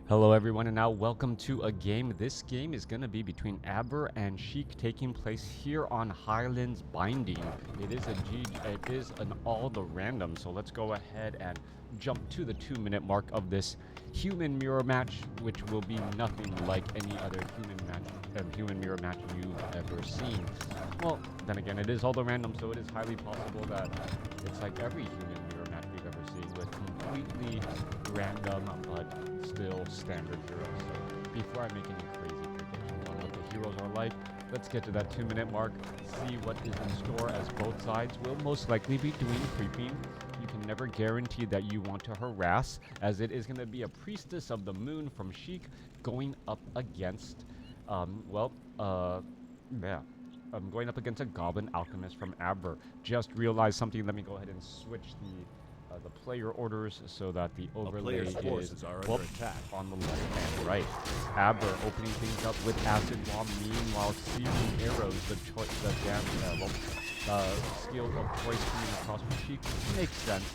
Hello everyone, and now welcome to a game. This game is going to be between Abver and Sheik, taking place here on Highlands Binding. It is an all the random, so let's go ahead and jump to the 2-minute mark of this human mirror match, which will be nothing like any other human mirror match you've ever seen. Well, then again, it is all the random, so it is highly possible that it's like every human mirror match we've ever seen, with completely random but still standard heroes. So before I make any crazy predictions on what the heroes are like, let's get to that 2-minute mark, see what is in store, as both sides will most likely be doing creeping. You can never guarantee that you want to harass, as it is going to be a Priestess of the Moon from Sheik going up against, going up against a Goblin Alchemist from Abver. Just realized something. Let me go ahead and switch the player orders so that the overlay is on the left and right. Abver opening things up with Acid Bomb, meanwhile searing arrows, the skill of choice coming across from Sheik. Makes sense.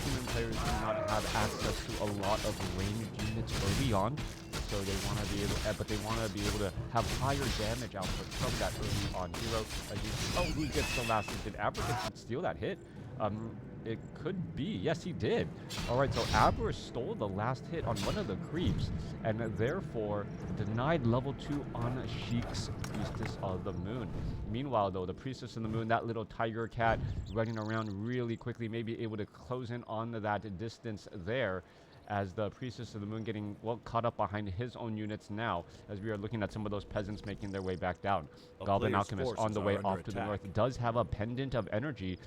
Human players do not have access to a lot of ranged units early on, so they want to be able, to have higher damage output from that early on hero. Who gets the last hit? Did Abver steal that hit? It could be. Yes, he did. Alright, so Abver stole the last hit on one of the creeps, and therefore denied level 2 on Sheik's Priestess of the Moon. Meanwhile, though, the Priestess of the Moon, that little tiger cat running around really quickly, may be able to close in on that distance there, as the Priestess of the Moon getting caught up behind his own units now, as we are looking at some of those peasants making their way back down. Goblin Alchemist on the way off to the north does have a pendant of energy.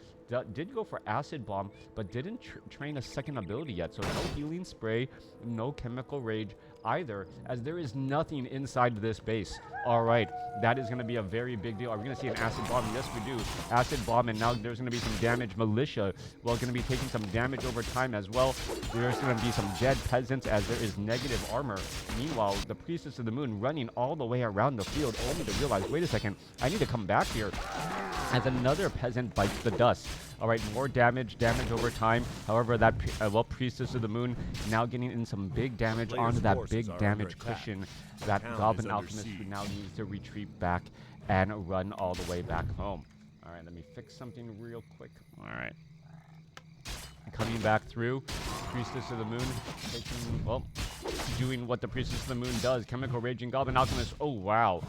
Did go for Acid Bomb, but didn't train a second ability yet, so no Healing Spray, no Chemical Rage either, as there is nothing inside this base. Alright, that is going to be a very big deal. Are we going to see an Acid Bomb? Yes, we do. Acid Bomb, and now there's going to be some damage. Militia, going to be taking some damage over time as well. There's going to be some dead peasants, as there is negative armor. Meanwhile, the Priestess of the Moon running all the way around the field, only to realize, wait a second, I need to come back here, as another peasant bites the dust. Alright, more damage over time. However, that Priestess of the Moon now getting in some big damage onto that big damage cushion. That Goblin Alchemist who now needs to retreat back and run all the way back home. Alright, let me fix something real quick. Alright. Coming back through, Priestess of the Moon doing what the Priestess of the Moon does. Chemical Raging Goblin Alchemist. Oh wow,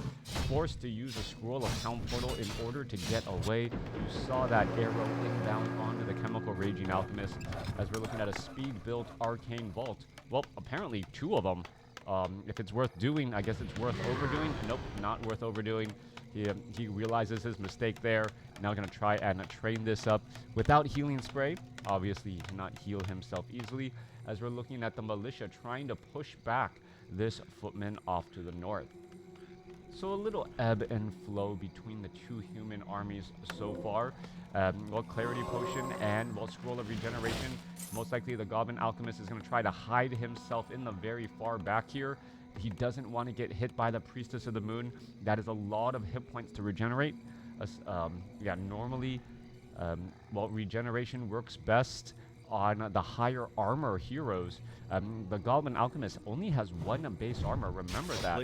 forced to use a Scroll of Town Portal in order to get away. You saw that arrow inbound onto the Chemical Raging Alchemist, as we're looking at a speed-built Arcane Vault. Well, apparently 2 of them. If it's worth doing, I guess it's worth overdoing. Nope, not worth overdoing. He realizes his mistake there. Now going to try and train this up without Healing Spray. Obviously, he cannot heal himself easily, as we're looking at the Militia trying to push back this footman off to the north. So a little ebb and flow between the 2 human armies so far. Clarity Potion and Scroll of Regeneration. Most likely the Goblin Alchemist is going to try to hide himself in the very far back here. He doesn't want to get hit by the Priestess of the Moon. That is a lot of hit points to regenerate. Normally, regeneration works best on the higher armor heroes. The Goblin Alchemist only has 1 base armor, remember that.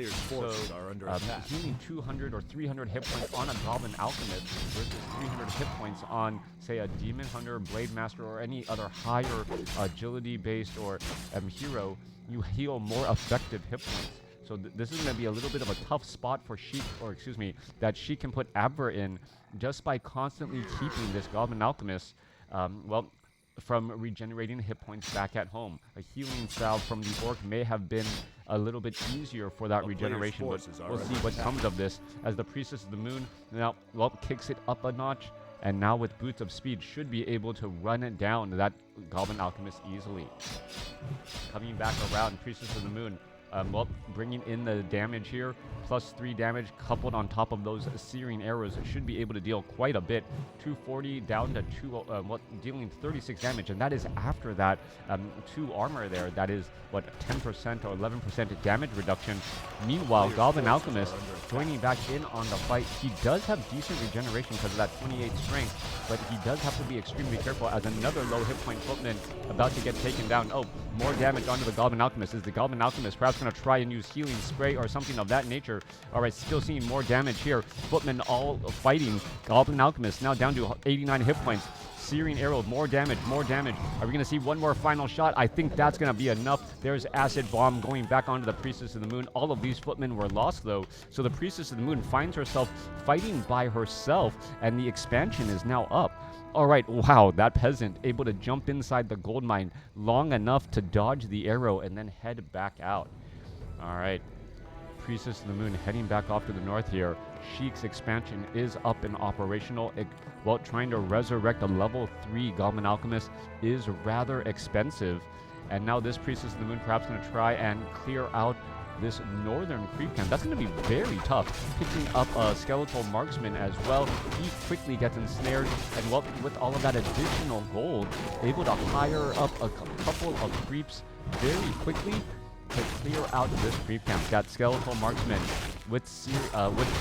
Healing 200 or 300 hit points on a Goblin Alchemist versus 300 hit points on, say, a Demon Hunter, Blade Master, or any other higher agility based or hero, you heal more effective hit points. So this is going to be a little bit of a tough spot for Sheik, that Sheik can put Abver in, just by constantly keeping this Goblin Alchemist, from regenerating hit points back at home. A healing salve from the Orc may have been a little bit easier for that regeneration, but we'll see what comes of this, as the Priestess of the Moon now, kicks it up a notch, and now with Boots of Speed should be able to run it down that Goblin Alchemist easily. Coming back around, Priestess of the Moon, bringing in the damage here, plus 3 damage coupled on top of those searing arrows. It should be able to deal quite a bit. 240 down to dealing 36 damage, and that is after that 2 armor there. That is 10% or 11% damage reduction. Meanwhile, Goblin Alchemist joining back in on the fight. He does have decent regeneration because of that 28 strength, but he does have to be extremely careful, as another low hit point footman about to get taken down. Oh, more damage onto the Goblin Alchemist. Is the Goblin Alchemist perhaps going to try and use healing spray or something of that nature. All right, still seeing more damage here. Footmen all fighting. Goblin Alchemist now down to 89 hit points. Searing Arrow, more damage, more damage. Are we going to see one more final shot? I think that's going to be enough. There's Acid Bomb going back onto the Priestess of the Moon. All of these footmen were lost, though. So the Priestess of the Moon finds herself fighting by herself, and the expansion is now up. All right, wow, that peasant able to jump inside the gold mine long enough to dodge the arrow and then head back out. All right. Priestess of the Moon heading back off to the north here. Sheik's expansion is up and operational. While trying to resurrect a level 3 Goblin Alchemist is rather expensive. And now this Priestess of the Moon perhaps going to try and clear out this northern creep camp. That's going to be very tough. Picking up a Skeletal Marksman as well. He quickly gets ensnared. And with all of that additional gold, able to hire up a couple of creeps very quickly to clear out this creep camp. Got Skeletal Marksman with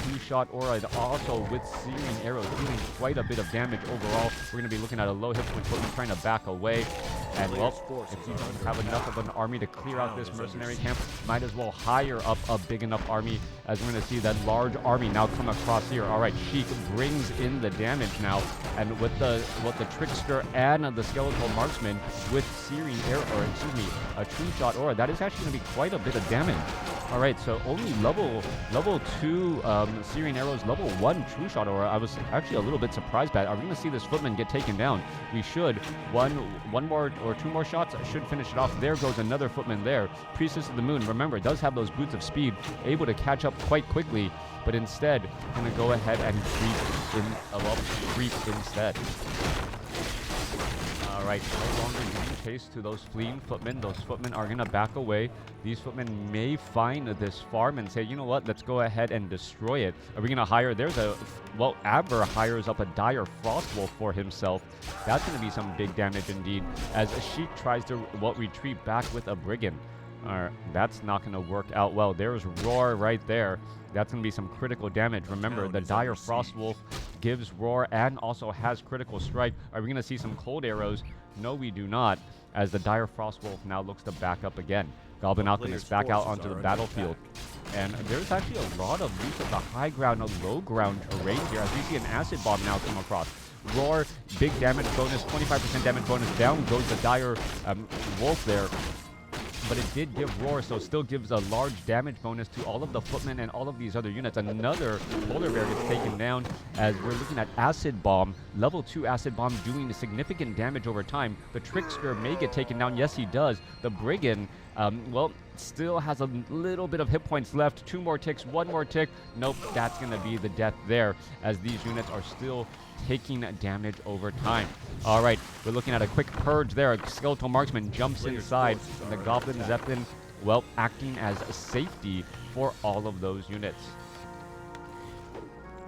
two-shot aura and also with Searing Arrows dealing quite a bit of damage overall. We're going to be looking at a low hit point footman trying to back away. And well, if you don't have enough of an army to clear out this mercenary camp, might as well hire up a big enough army, as we're going to see that large army now come across here. All right, Sheik brings in the damage now, and with the Trickster and the Skeletal Marksman with Searing Arrow, or excuse me, a two-shot aura, that is actually going to be quite a bit of damage. All right, so only level 2 Searing Arrows, level 1 True Shot Aura. I was actually a little bit surprised by it. Are we going to see this footman get taken down? We should. One more or two more shots should finish it off. There goes another footman there. Priestess of the Moon, remember, does have those boots of speed, able to catch up quite quickly, but instead going to go ahead and creep instead. All right, no longer giving chase to those fleeing footmen. Those footmen are going to back away. These footmen may find this farm and say, you know what, let's go ahead and destroy it. Are we going to hire? Abver hires up a dire Frostwolf for himself. That's going to be some big damage indeed, as Sheik tries to retreat back with a Brigand. That's not going to work out well. There's Roar right there. That's going to be some critical damage. Remember, the dire Frostwolf gives Roar and also has critical strike. Are we going to see some cold arrows? No, we do not, as the dire Frostwolf now looks to back up again. Goblin Alchemist back out onto the battlefield. And there's actually a lot of use of the high ground and low ground terrain here, as we see an Acid Bomb now come across. Roar, big damage bonus, 25% damage bonus. Down goes the dire wolf there. But it did give Roar, so still gives a large damage bonus to all of the footmen and all of these other units. Another polar bear gets taken down, as we're looking at Acid Bomb, level 2 Acid Bomb doing significant damage over time. The Trickster may get taken down. Yes, he does. The Brigand, still has a little bit of hit points left. 2 more ticks, 1 more tick. Nope, that's going to be the death there, as these units are still taking damage over time. All right, we're looking at a quick purge there. A Skeletal Marksman jumps inside, and the Goblin Zeppelin, acting as a safety for all of those units.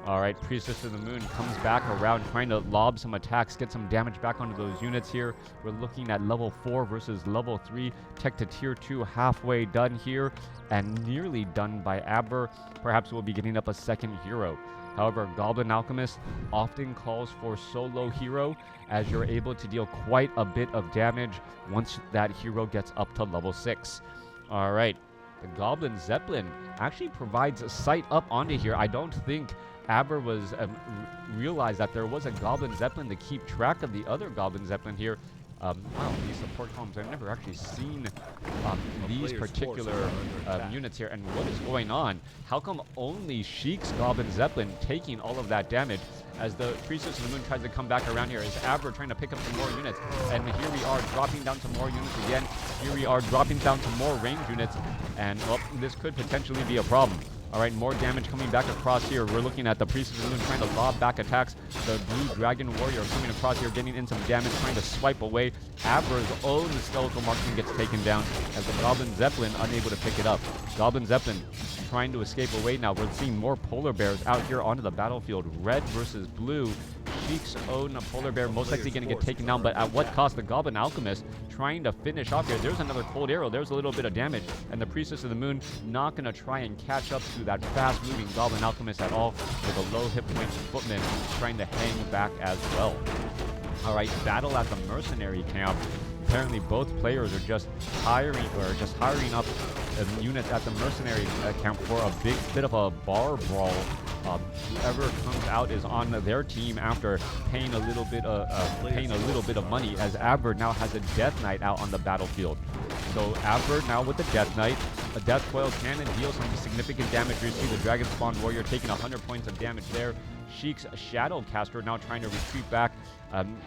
All right, Priestess of the Moon comes back around, trying to lob some attacks, get some damage back onto those units here. We're looking at level 4 versus level 3. Tech to tier 2 halfway done here, and nearly done by Abver. Perhaps we'll be getting up a second hero. However, Goblin Alchemist often calls for solo hero, as you're able to deal quite a bit of damage once that hero gets up to level 6. All right, the Goblin Zeppelin actually provides a sight up onto here. I don't think Abver was realized that there was a Goblin Zeppelin to keep track of the other Goblin Zeppelin here. Wow, these support columns, I've never actually seen these particular units here. And what is going on? How come only Sheik's Goblin Zeppelin taking all of that damage, as the Priestess of the Moon tries to come back around here? Is Abver trying to pick up some more units? And here we are dropping down some more units again. Here we are dropping down some more ranged units. And, this could potentially be a problem. All right, more damage coming back across here. We're looking at the Priestess of the Moon trying to lob back attacks. The Blue Dragon Warrior coming across here, getting in some damage, trying to swipe away. Abver's own Skeletal Marksman gets taken down, as the Goblin Zeppelin unable to pick it up. Goblin Zeppelin trying to escape away now. We're seeing more polar bears out here onto the battlefield. Red versus blue. Sheik's own polar bear most likely going to get taken down, but at what cost? The Goblin Alchemist trying to finish off here. There's another cold arrow. There's a little bit of damage, and the Priestess of the Moon not going to try and catch up to that fast-moving Goblin Alchemist at all, with a low hit point footman trying to hang back as well. All right, battle at the Mercenary camp. apparently both players are just hiring up units at the Mercenary camp for a bit of a bar brawl. Whoever comes out is on their team after paying a little bit of money, as Abver now has a Death Knight out on the battlefield. So Abver now with the Death Knight, a Death Coil cannon deals some significant damage. You see the Dragon Spawn Warrior taking 100 points of damage there. Sheik's Shadow Caster now trying to retreat back.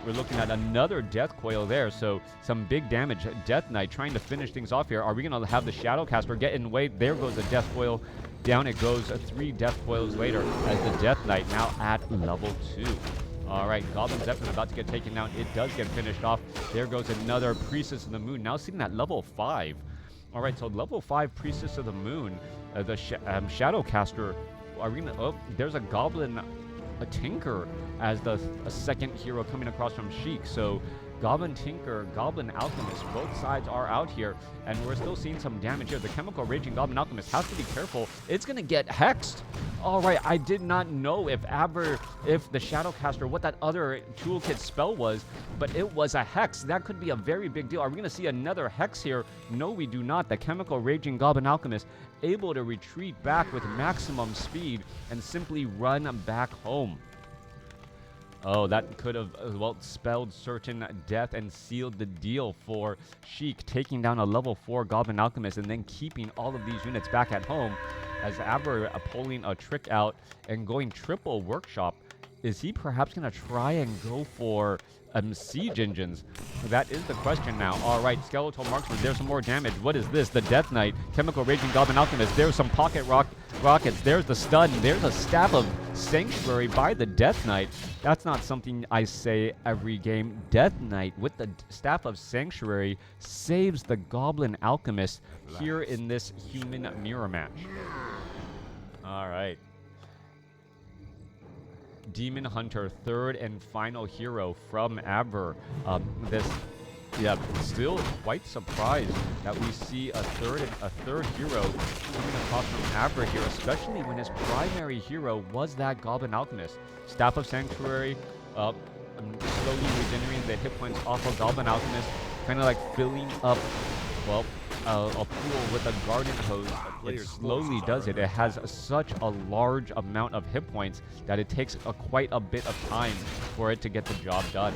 We're looking at another Death Coil there, so some big damage. Death Knight trying to finish things off here. Are we going to have the Shadow Caster get in the way? There goes a Death Coil. Down it goes 3 Death Coils later as the Death Knight now at level 2. All right, Goblin Zeppelin about to get taken down. It does get finished off. There goes another Priestess of the Moon, now sitting at level 5. All right, so level 5 Priestess of the Moon, the Shadow Caster. Are we gonna, oh, there's a Goblin, a Tinker as the second hero coming across from Sheik. So Goblin Tinker, Goblin Alchemist, both sides are out here, and we're still seeing some damage here. The Chemical Raging Goblin Alchemist has to be careful. It's going to get hexed. All right, I did not know if the Shadowcaster, what that other toolkit spell was, but it was a hex. That could be a very big deal. Are we going to see another hex here? No, we do not. The Chemical Raging Goblin Alchemist able to retreat back with maximum speed and simply run back home. Oh, that could have, well, spelled certain death and sealed the deal for Sheik, taking down a level 4 Goblin Alchemist and then keeping all of these units back at home. As Abver pulling a trick out and going triple Workshop, is he perhaps going to try and go for siege engines? That is the question now. All right, Skeletal Marksman, there's some more damage. What is this? The Death Knight, Chemical Raging Goblin Alchemist. There's some pocket rockets. There's the stun. There's a Staff of Sanctuary by the Death Knight. That's not something I say every game. Death Knight with the Staff of Sanctuary saves the Goblin Alchemist here in this human mirror match. All right. Demon Hunter, third and final hero from Abver. Still quite surprised that we see a third hero coming across from Abver here, especially when his primary hero was that Goblin Alchemist. Staff of Sanctuary, slowly regenerating the hit points off of Goblin Alchemist, kind of like filling up, well, a pool with a garden hose. It slowly does it. It has such a large amount of hit points that it takes quite a bit of time for it to get the job done.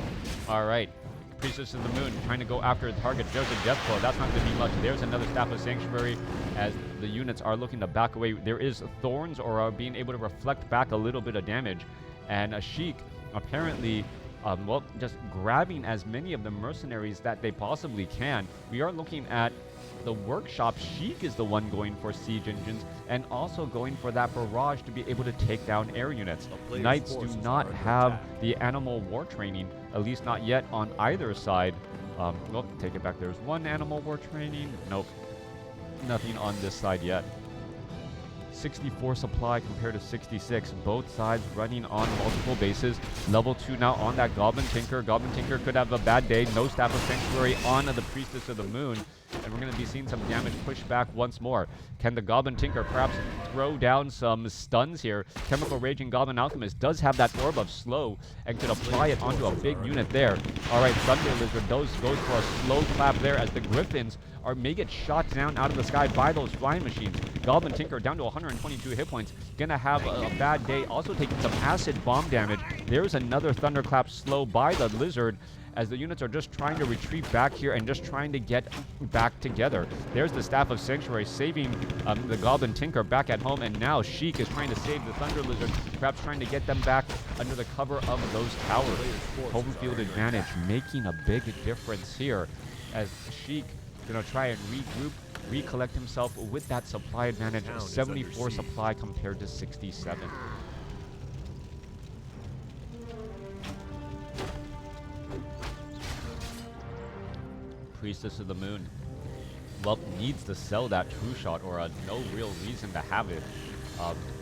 All right. Priestess of the Moon trying to go after the target. There's a Death Claw. That's not going to be much. There's another Staff of Sanctuary as the units are looking to back away. There is Thorns or are being able to reflect back a little bit of damage. And a Sheik apparently just grabbing as many of the mercenaries that they possibly can. We are looking at the Workshop. Sheik is the one going for siege engines and also going for that barrage to be able to take down air units. Knights do not have the animal war training, at least not yet on either side. Well, take it back. There's one animal war training. Nope. Nothing on this side yet. 64 supply compared to 66. Both sides running on multiple bases. Level 2 now on that Goblin Tinker. Goblin Tinker could have a bad day. No Staff of Sanctuary on the Priestess of the Moon. And we're going to be seeing some damage pushed back once more. Can the Goblin Tinker perhaps throw down some stuns here? Chemical Raging Goblin Alchemist does have that Orb of Slow and could apply it onto a big unit there. All right, Thunder Lizard goes for a slow clap there as the Griffins may get shot down out of the sky by those flying machines. Goblin Tinker down to 122 hit points. Gonna have a bad day. Also taking some acid bomb damage. There's another Thunderclap slow by the Lizard as the units are just trying to retreat back here and just trying to get back together. There's the Staff of Sanctuary saving the Goblin Tinker back at home, and now Sheik is trying to save the Thunder Lizard, perhaps trying to get them back under the cover of those towers. Home field advantage making a big difference here as Sheik gonna try and regroup, recollect himself with that supply advantage. 74 supply compared to 67. Priestess of the Moon, well, needs to sell that True Shot or no real reason to have it.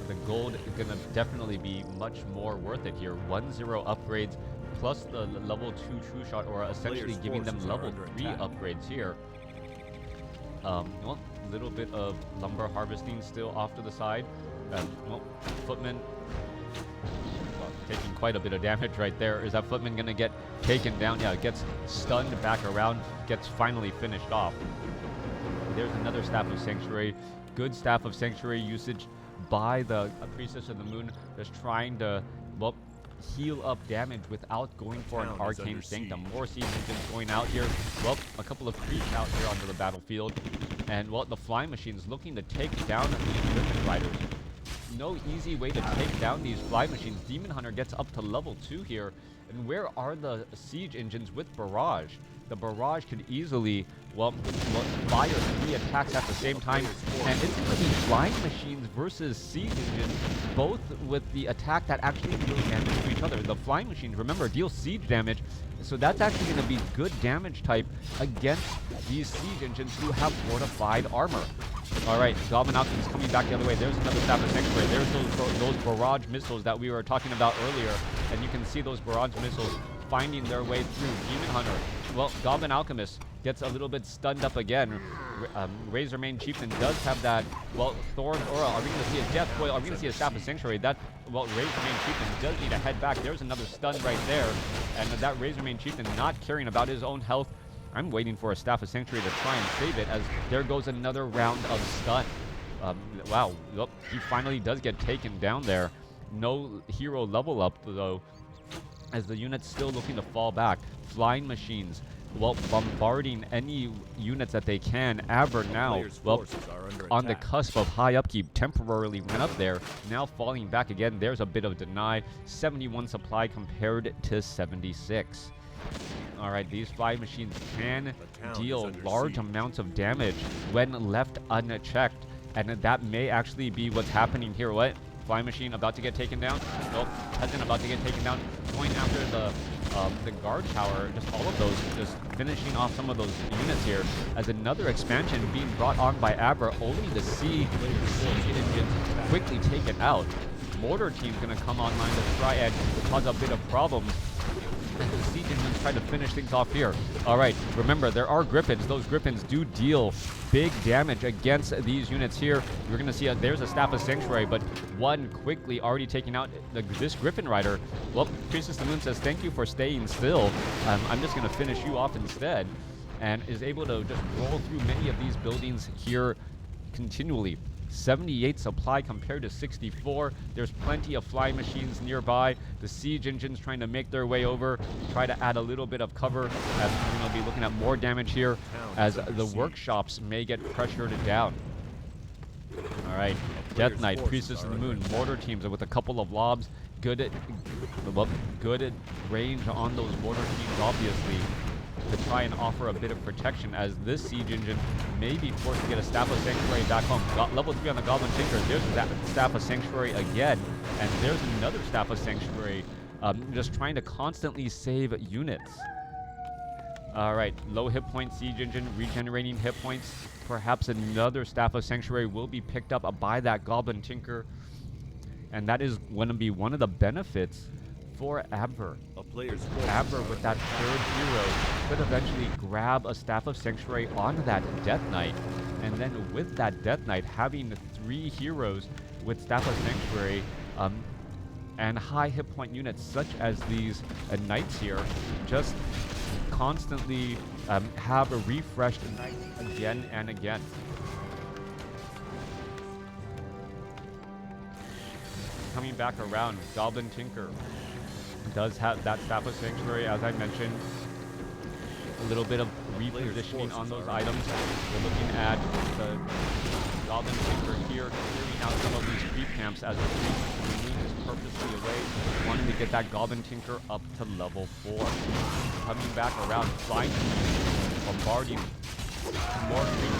The gold is going to definitely be much more worth it here. 1-0 upgrades plus the level 2 True Shot, or essentially giving them level 3 upgrades here. Well, a little bit of lumber harvesting still off to the side. Well, Footman. taking quite a bit of damage right there. Is that footman going to get taken down? Yeah, gets stunned back around, gets finally finished off. There's another Staff of Sanctuary. Good Staff of Sanctuary usage by the Priestess of the Moon, just trying to, well, heal up damage without going for an Arcane Sanctum. More Siege Engines going out here. Well, a couple of creeps out here onto the battlefield. And, well, the Flying Machines looking to take down these Griffin Riders. No easy way to take down these Flying Machines. Demon Hunter gets up to level 2 here. And where are the Siege Engines with Barrage? The Barrage could easily, well, fire 3 attacks at the same time. And it's going to be Flying Machines versus Siege Engines, both with the attack that actually deals damage to each other. The Flying Machines, remember, deal siege damage, so that's actually going to be good damage type against these Siege Engines who have fortified armor. Alright, Goblin Alchemist coming back the other way. There's another Staff of Sanctuary. There's those barrage missiles that we were talking about earlier. And you can see those barrage missiles finding their way through. Demon Hunter. Well, Goblin Alchemist gets a little bit stunned up again. Razormane Chieftain does have that, well, Thorn Aura. Are we going to see a Death Coil? Are we going to see a Staff of Sanctuary? That, well, Razormane Chieftain does need to head back. There's another stun right there. And that Razormane Chieftain not caring about his own health. I'm waiting for a Staff of Sanctuary to try and save it, as there goes another round of stun. Wow, well, he finally does get taken down there. No hero level up, though, as the unit's still looking to fall back. Flying Machines, well, bombarding any units that they can. Abver now, well, on the cusp of high upkeep, temporarily went up there, now falling back again. There's a bit of deny. 71 supply compared to 76. Alright, these Flying Machines can deal large amounts of damage when left unchecked. And that may actually be what's happening here. What? Flying Machine about to get taken down? Nope. Peasant about to get taken down. Going after the guard tower. Just all of those. Just finishing off some of those units here. As another expansion being brought on by Abver, only to see the Siege Engines quickly taken out. Mortar Team's going to come online to try and cause a bit of problems. And the Siege Engines try to finish things off here. Alright, remember, there are Griffins. Those Griffins do deal big damage against these units here. We're going to see there's a Staff of Sanctuary, but one quickly already taking out this Griffin Rider. Well, Priestess of the Moon says, thank you for staying still. I'm just going to finish you off instead. And is able to just roll through many of these buildings here continually. 78 supply compared to 64. There's plenty of Flying Machines nearby. The Siege Engines trying to make their way over, try to add a little bit of cover, as we're going to be looking at more damage here as the workshops may get pressured down. Alright, Death Knight, Priestess of the Moon, Mortar Teams with a couple of lobs. Good range on those Mortar Teams, obviously, to try and offer a bit of protection, as this Siege Engine may be forced to get a Staff of Sanctuary back home. Got level 3 on the Goblin Tinker. There's that Staff of Sanctuary again, and there's another Staff of Sanctuary, just trying to constantly save units. Alright, low hit point Siege Engine, regenerating hit points. Perhaps another Staff of Sanctuary will be picked up by that Goblin Tinker, and that is going to be one of the benefits for Abver. Abver with that third hero could eventually grab a Staff of Sanctuary on that Death Knight, and then with that Death Knight having 3 heroes with Staff of Sanctuary and high hit point units such as these Knights here, just constantly have a refreshed Knight again and again. Coming back around, Goblin Tinker does have that Staff of Sanctuary, as I mentioned. A little bit of repositioning on those items. We're looking at the Goblin Tinker here, clearing out some of these creep camps as the Moon is purposely away, wanting to get that Goblin Tinker up to level 4. Coming back around, flying, bombarding more creep.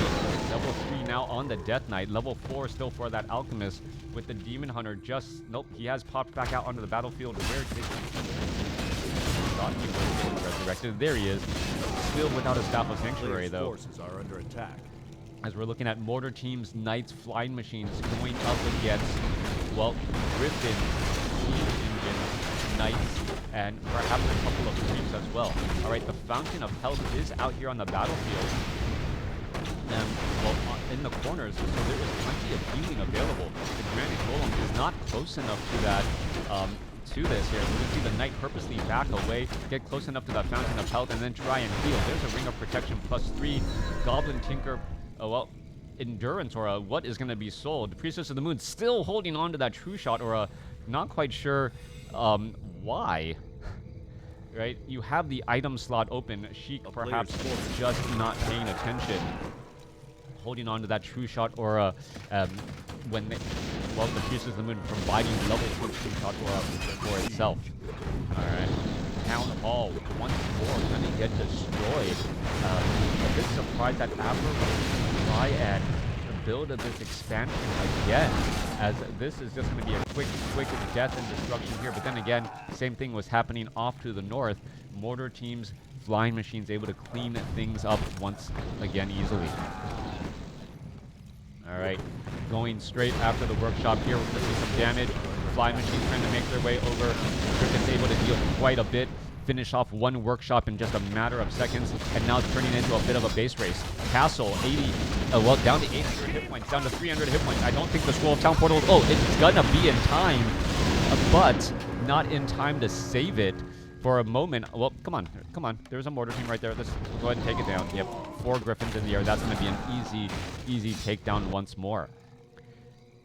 Level 3 now on the Death Knight. Level 4 still for that Alchemist, with the Demon Hunter just... Nope, he has popped back out onto the battlefield. Where did he... Thought he was getting resurrected. There he is. Still without a Staff of Sanctuary, though. Forces are under attack. As we're looking at Mortar Teams, Knights, Flying Machines going up against, well, Griffin, Siege Engine, Knights, and perhaps a couple of creeps as well. Alright, the Fountain of Health is out here on the battlefield. And, well, in the corners, so there is plenty of healing available. The Granite Golem is not close enough to that, to this here. We can see the knight purposely back away, get close enough to that fountain of health, and then try and heal. There's a ring of protection +3. Goblin Tinker, endurance aura. What is going to be sold? Priestess of the Moon still holding on to that true shot aura. Not quite sure why. Right? You have the item slot open. Sheik perhaps just not paying attention. Holding on to that true shot aura when the Priestess of the Moon providing level 2 true shot aura for itself. Alright. Town Hall once more going to get destroyed. A bit surprised that Abver will try and build this expansion again, as this is just going to be a quick death and destruction here. But then again, same thing was happening off to the north. Mortar teams, flying machines able to clean things up once again easily. Alright, going straight after the workshop here. We're going to see some damage. Flying machines trying to make their way over. Griffin's able to deal quite a bit. Finish off one workshop in just a matter of seconds, and now it's turning into a bit of a base race. Castle, 80, down to 800 hit points, down to 300 hit points. I don't think the Scroll of Town Portal, it's gonna be in time, but not in time to save it for a moment. Well, come on. There's a mortar team right there. Let's go ahead and take it down. Yep, 4 griffins in the air. That's gonna be an easy takedown once more.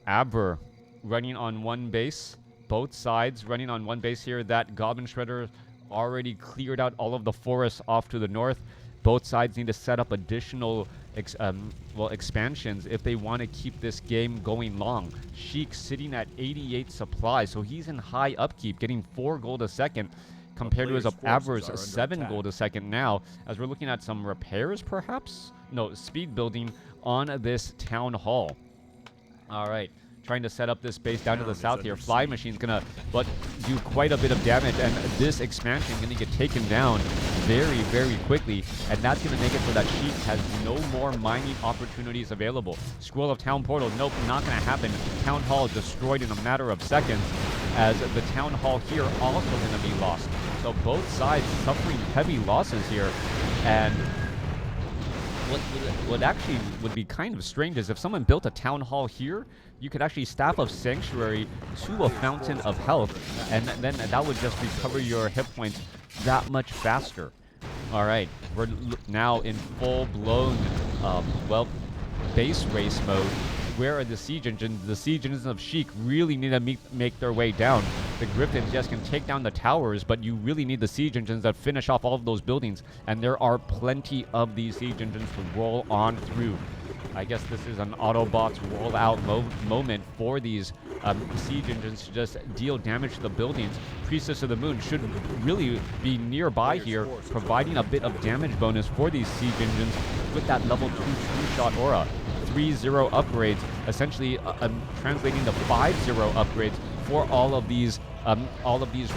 Abver running on one base, both sides running on one base here. That Goblin Shredder already cleared out all of the forests off to the north. Both sides need to set up additional expansions if they want to keep this game going long. Sheik sitting at 88 supply, so he's in high upkeep, getting 4 gold a second compared to his Abver's 7 gold a second now, as we're looking at some repairs perhaps? No, speed building on this town hall. All right. Trying to set up this base down to the south here. Fly Machine's gonna do quite a bit of damage, and this expansion gonna get taken down very quickly, and that's gonna make it so that Sheik has no more mining opportunities available. Scroll of Town Portal, nope, not gonna happen. Town Hall destroyed in a matter of seconds, as the Town Hall here also gonna be lost. So both sides suffering heavy losses here, and what actually would be kind of strange is if someone built a town hall here, you could actually Staff of Sanctuary to a Fountain of Health, and then that would just recover your hit points that much faster. All right, we're now in full-blown, base race mode. Where are the siege engines? The siege engines of Sheik really need to make their way down. The Griffins, yes, can take down the towers, but you really need the siege engines that finish off all of those buildings, and there are plenty of these siege engines to roll on through. I guess this is an Autobots roll-out moment for these siege engines to just deal damage to the buildings. Priestess of the Moon should really be nearby here, providing a bit of damage bonus for these siege engines with that level 2 true shot aura. 3-0 upgrades, essentially translating to 5-0 upgrades for all of these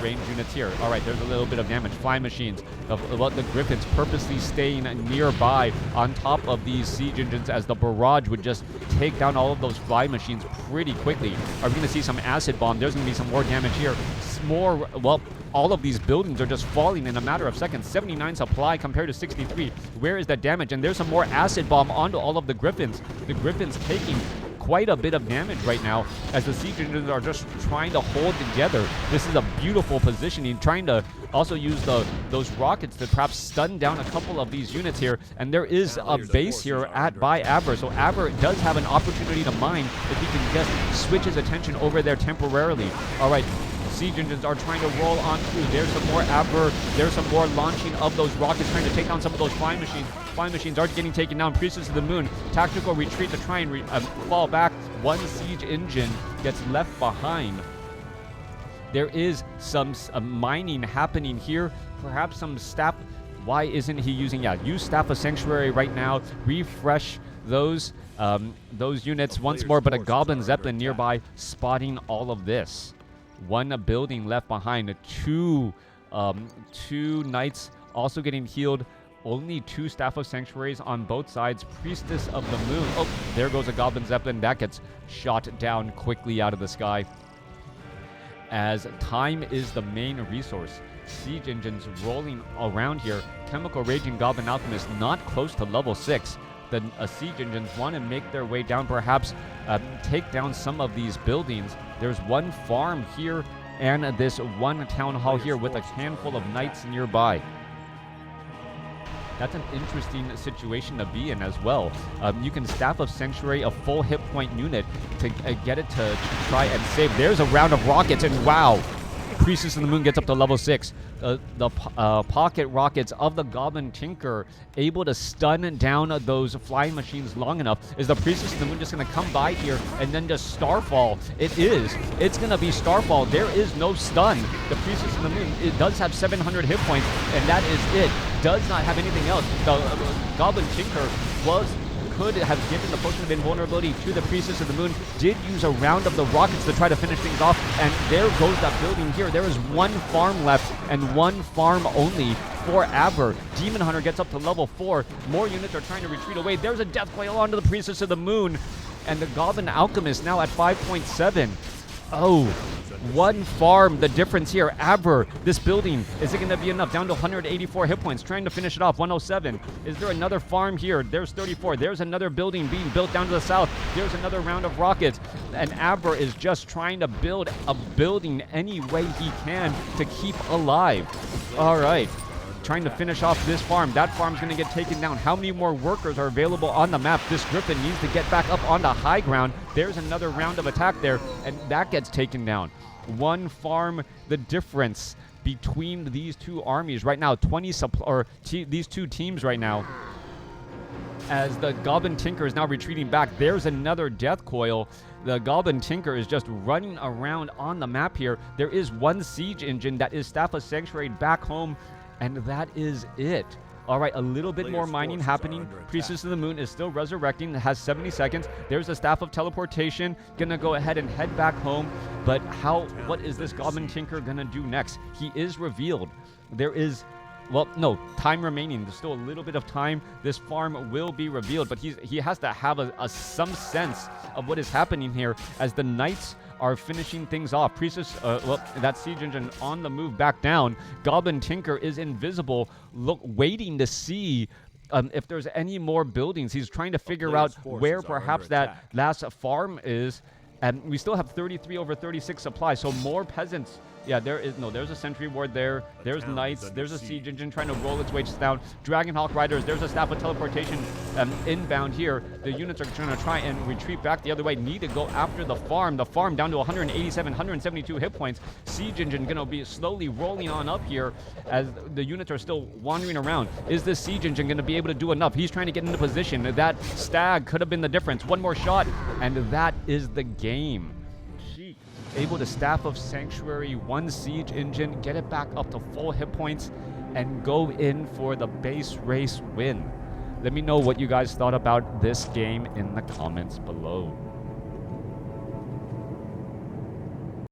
ranged units here. All right, there's a little bit of damage. Fly machines, the Griffins purposely staying nearby on top of these siege engines, as the barrage would just take down all of those fly machines pretty quickly. Are we going to see some acid bomb? There's going to be some more damage here. More, all of these buildings are just falling in a matter of seconds. 79 supply compared to 63. Where is that damage? And there's some more acid bomb onto all of the Griffins. The Griffins taking quite a bit of damage right now, as the siege engines are just trying to hold together. This is a beautiful positioning, trying to also use those rockets to perhaps stun down a couple of these units here. And there is a base here by Abver, so Abver does have an opportunity to mine if he can just switch his attention over there temporarily. All right, siege engines are trying to roll on through. There's some more Abver. There's some more launching of those rockets, trying to take down some of those flying machines. Flying machines are getting taken down. Priestess of the Moon, tactical retreat to try and fall back. One siege engine gets left behind. There is some mining happening here. Perhaps some staff. Why isn't he using? Use Staff of Sanctuary right now. Refresh those units once more. But a Goblin Zeppelin nearby, spotting all of this. One building left behind. Two knights also getting healed. Only 2 Staff of Sanctuaries on both sides. Priestess of the Moon. Oh, there goes a Goblin Zeppelin. That gets shot down quickly out of the sky, as time is the main resource. Siege engines rolling around here. Chemical Raging Goblin Alchemist not close to level 6. The siege engines want to make their way down, perhaps take down some of these buildings. There's one farm here and this one town hall here with a handful of knights nearby. That's an interesting situation to be in as well. You can Staff of Sanctuary a full hit point unit to get it to try and save. There's a round of rockets, and wow, Priestess of the Moon gets up to level 6. The pocket rockets of the Goblin Tinker able to stun down those flying machines long enough. Is the Priestess of the Moon just going to come by here and then just Starfall? It is. It's going to be Starfall. There is no stun. The Priestess of the Moon, it does have 700 hit points, and that is it. Does not have anything else. The Goblin Tinker could have given the potion of invulnerability to the Priestess of the Moon, did use a round of the rockets to try to finish things off, and there goes that building here. There is one farm left and one farm only for Abver. Demon Hunter gets up to level 4. More units are trying to retreat away. There's a death coil onto the Priestess of the Moon, and the Goblin Alchemist now at 5.7. Oh, one farm, the difference here. Abver, this building, is it going to be enough? Down to 184 hit points, trying to finish it off. 107. Is there another farm here? There's 34. There's another building being built down to the south. There's another round of rockets. And Abver is just trying to build a building any way he can to keep alive. All right. Trying to finish off this farm. That farm's going to get taken down. How many more workers are available on the map? This Griffin needs to get back up onto high ground. There's another round of attack there, and that gets taken down. One farm, the difference between these two armies right now. These two teams right now. As the Goblin Tinker is now retreating back, there's another death coil. The Goblin Tinker is just running around on the map here. There is one siege engine that is Staff of Sanctuary back home, and that is it. All right, a little bit more mining happening. Priestess of the Moon is still resurrecting, has 70 seconds. There's a Staff of Teleportation, gonna go ahead and head back home. But what is this Goblin Tinker gonna do next? He is revealed. There is, well, no, time remaining. There's still a little bit of time. This farm will be revealed, but he has to have some sense of what is happening here as the Knights are finishing things off. Priestess, well, that siege engine on the move back down. Goblin Tinker is invisible, waiting to see if there's any more buildings. He's trying to figure out where perhaps that last farm is. And we still have 33 over 36 supply, so more peasants. Yeah, there's a sentry ward there. There's knights. There's a siege engine trying to roll its way down. Dragonhawk riders. There's a Staff of Teleportation inbound here. The units are going to try and retreat back the other way. Need to go after the farm. The farm down to 187, 172 hit points. Siege engine going to be slowly rolling on up here as the units are still wandering around. Is this siege engine going to be able to do enough? He's trying to get into position. That stag could have been the difference. One more shot, and that is the game. Sheik able to Staff of Sanctuary, one siege engine, get it back up to full hit points, and go in for the base race win. Let me know what you guys thought about this game in the comments below.